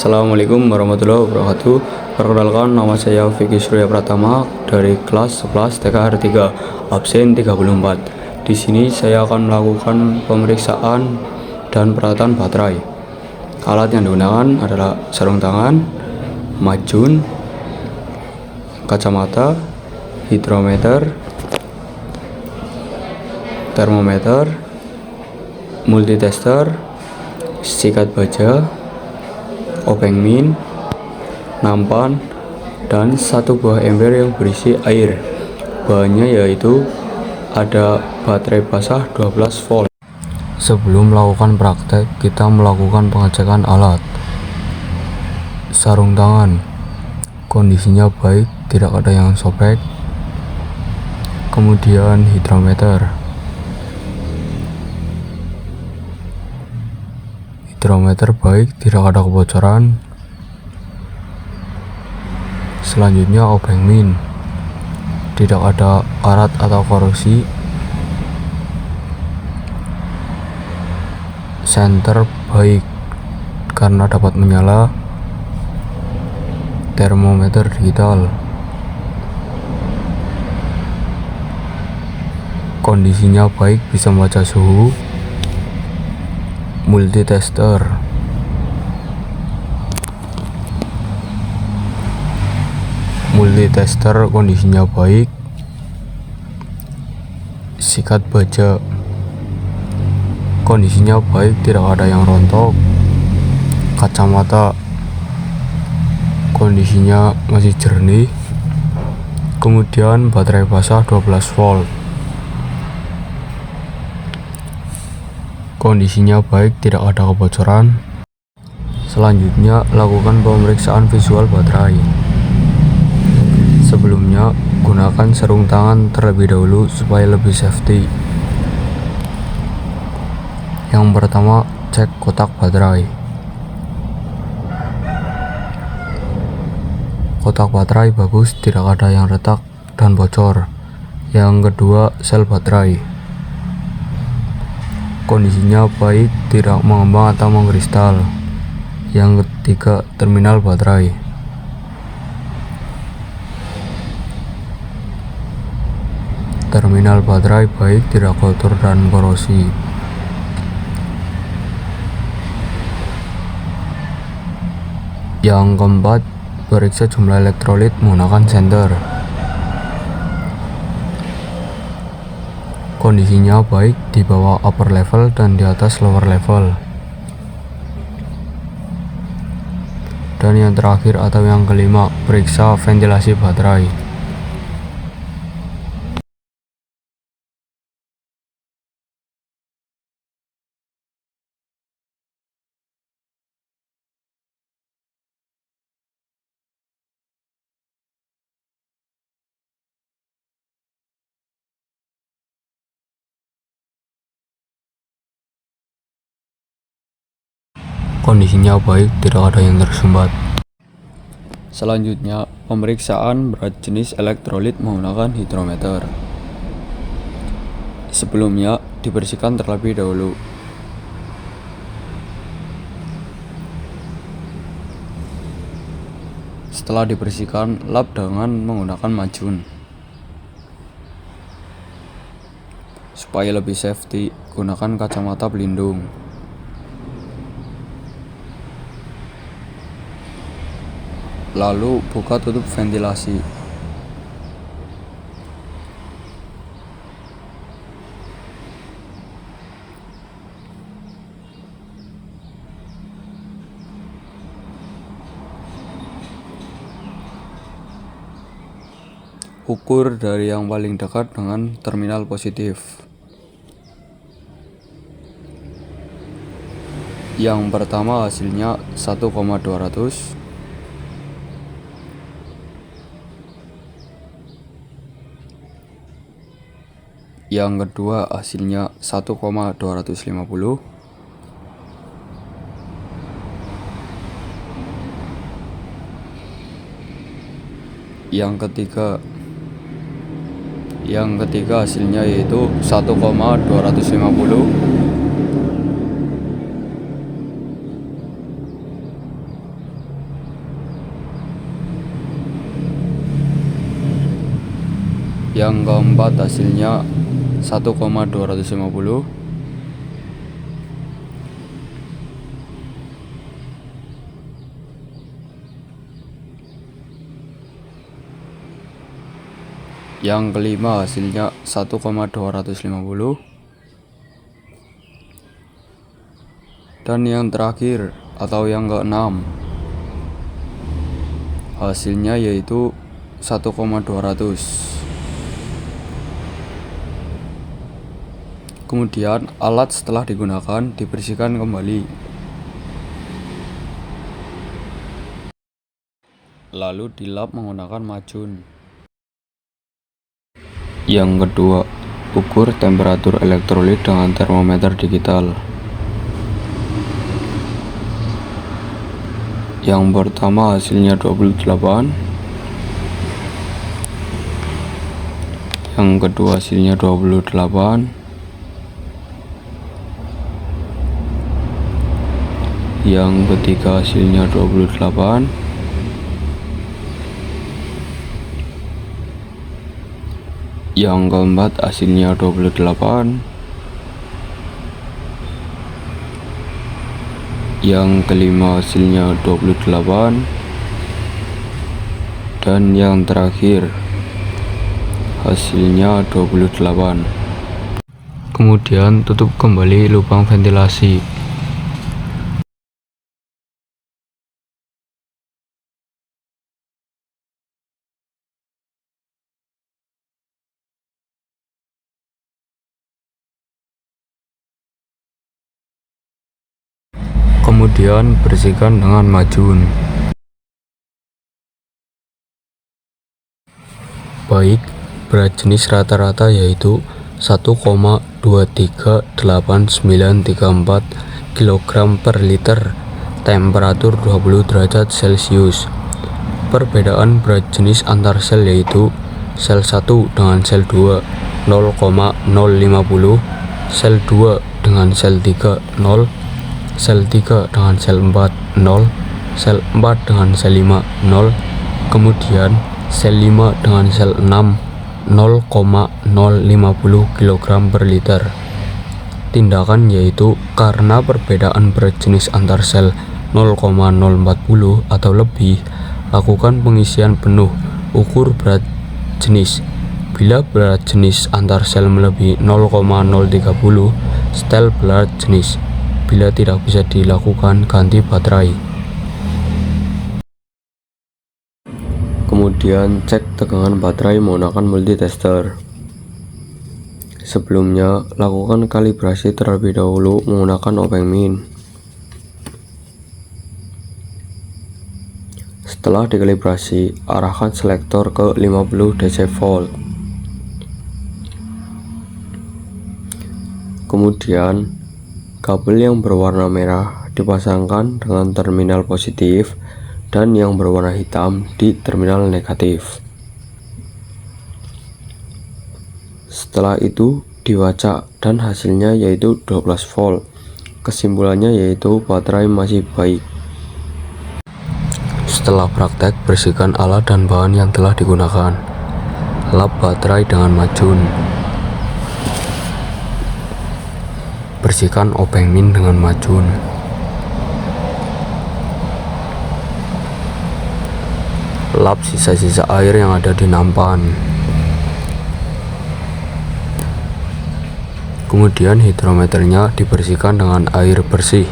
Assalamualaikum warahmatullahi wabarakatuh. Perkenalkan, nama saya Vicky Surya Pratama dari kelas 11 TKR 3, absen 34. Di sini saya akan melakukan pemeriksaan dan perataan baterai. Alat yang digunakan adalah sarung tangan, majun, kacamata, hidrometer, termometer, multitester, sikat baja, obeng min, nampan, dan satu buah ember yang berisi air. Bahannya yaitu ada baterai basah 12 volt. Sebelum melakukan praktek, kita melakukan pengecekan alat. Sarung tangan kondisinya baik, tidak ada yang sobek. Kemudian hidrometer baik, tidak ada kebocoran. Selanjutnya obeng min, tidak ada karat atau korosi. Senter baik karena dapat menyala. Termometer digital kondisinya baik, bisa membaca suhu. Multitester kondisinya baik. Sikat baja kondisinya baik, tidak ada yang rontok. Kacamata kondisinya masih jernih. Kemudian baterai basah 12 volt kondisinya baik, tidak ada kebocoran. Selanjutnya, lakukan pemeriksaan visual baterai. Sebelumnya, gunakan sarung tangan terlebih dahulu supaya lebih safety. Yang pertama, cek kotak baterai. Kotak baterai bagus, tidak ada yang retak dan bocor. Yang kedua, sel baterai kondisinya baik, tidak mengembang atau mengkristal. Yang ketiga, terminal baterai. Terminal baterai baik, tidak kotor dan korosi. Yang keempat, periksa jumlah elektrolit menggunakan senter. Kondisinya baik, di bawah upper level dan di atas lower level. Dan yang terakhir atau yang kelima, periksa ventilasi baterai. Kondisinya baik, tidak ada yang tersumbat. Selanjutnya, pemeriksaan berat jenis elektrolit menggunakan hidrometer. Sebelumnya, dibersihkan terlebih dahulu. Setelah dibersihkan, lap dengan menggunakan majun. Supaya lebih safety, gunakan kacamata pelindung. Lalu buka tutup ventilasi. Ukur dari yang paling dekat dengan terminal positif. Yang pertama hasilnya 1,200. Yang kedua hasilnya 1,250. Yang ketiga hasilnya yaitu 1,250. Yang keempat hasilnya 1,250. Yang kelima hasilnya 1,250. Dan yang terakhir atau yang keenam hasilnya yaitu 1,200. Kemudian alat setelah digunakan dibersihkan kembali. Lalu dilap menggunakan macun. Yang kedua, ukur temperatur elektrolit dengan termometer digital. Yang pertama hasilnya 28. Yang kedua hasilnya 28. Yang ketiga hasilnya 28. Yang keempat hasilnya 28. Yang kelima hasilnya 28. Dan yang terakhir hasilnya 28. Kemudian tutup kembali lubang ventilasi. Kemudian bersihkan dengan macun. Baik, berat jenis rata-rata yaitu 1,23894 kg per liter, temperatur 20 derajat Celcius. Perbedaan berat jenis antar sel yaitu sel 1 dengan sel 2 0,050, sel 2 dengan sel 3 0, sel 3 dengan sel 4 0, sel 4 dengan sel 5 0, kemudian sel 5 dengan sel 6 0,050 kg per liter. Tindakan yaitu karena perbedaan berat jenis antar sel 0,040 atau lebih, lakukan pengisian penuh, ukur berat jenis. Bila berat jenis antar sel melebihi 0,030, setel berat jenis. Bila tidak bisa dilakukan, ganti baterai. Kemudian cek tegangan baterai menggunakan multitester. Sebelumnya, lakukan kalibrasi terlebih dahulu menggunakan Openg Min. Setelah dikalibrasi, arahkan selektor ke 50 DC volt. Kemudian, kabel yang berwarna merah dipasangkan dengan terminal positif dan yang berwarna hitam di terminal negatif. Setelah itu diwacak dan hasilnya yaitu 12 volt. Kesimpulannya yaitu baterai masih baik. Setelah praktek, bersihkan alat dan bahan yang telah digunakan. Lap baterai dengan macun. Bersihkan Openg Min dengan macun. Lap sisa-sisa air yang ada di nampan. Kemudian hidrometernya dibersihkan dengan air bersih.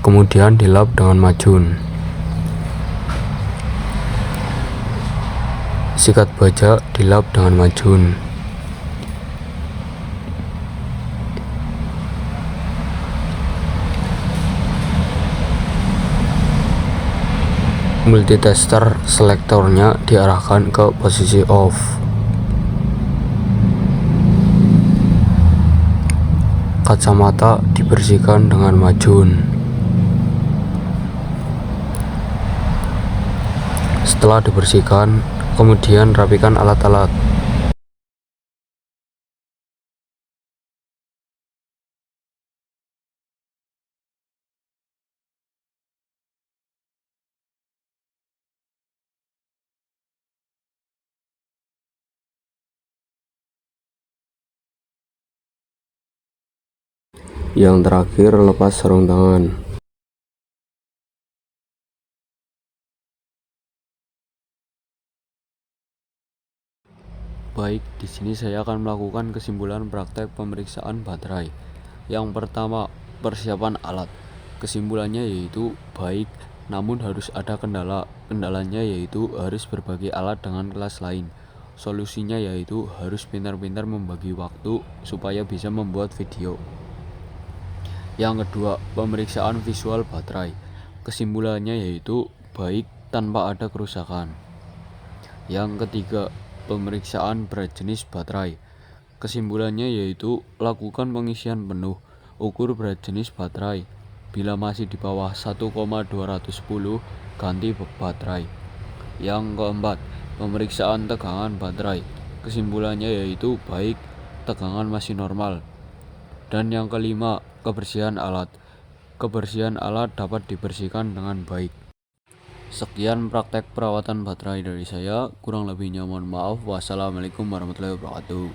Kemudian dilap dengan macun. Sikat baja dilap dengan macun. Multitester selektornya diarahkan ke posisi off. Kacamata dibersihkan dengan macun. Setelah dibersihkan, kemudian rapikan alat-alat. Yang terakhir, lepas sarung tangan. Baik, di sini saya akan melakukan kesimpulan praktek pemeriksaan baterai. Yang pertama, persiapan alat. Kesimpulannya yaitu baik, namun harus ada kendala. Kendalanya yaitu harus berbagi alat dengan kelas lain. Solusinya yaitu harus pintar-pintar membagi waktu supaya bisa membuat video. Yang kedua, pemeriksaan visual baterai. Kesimpulannya yaitu baik tanpa ada kerusakan. Yang ketiga, pemeriksaan berat jenis baterai. Kesimpulannya yaitu lakukan pengisian penuh, ukur berat jenis baterai. Bila masih di bawah 1,210, ganti baterai. Yang keempat, pemeriksaan tegangan baterai. Kesimpulannya yaitu baik, tegangan masih normal. Dan yang kelima, kebersihan alat. Kebersihan alat dapat dibersihkan dengan baik. Sekian praktek perawatan baterai dari saya, kurang lebihnya mohon maaf. Wassalamualaikum warahmatullahi wabarakatuh.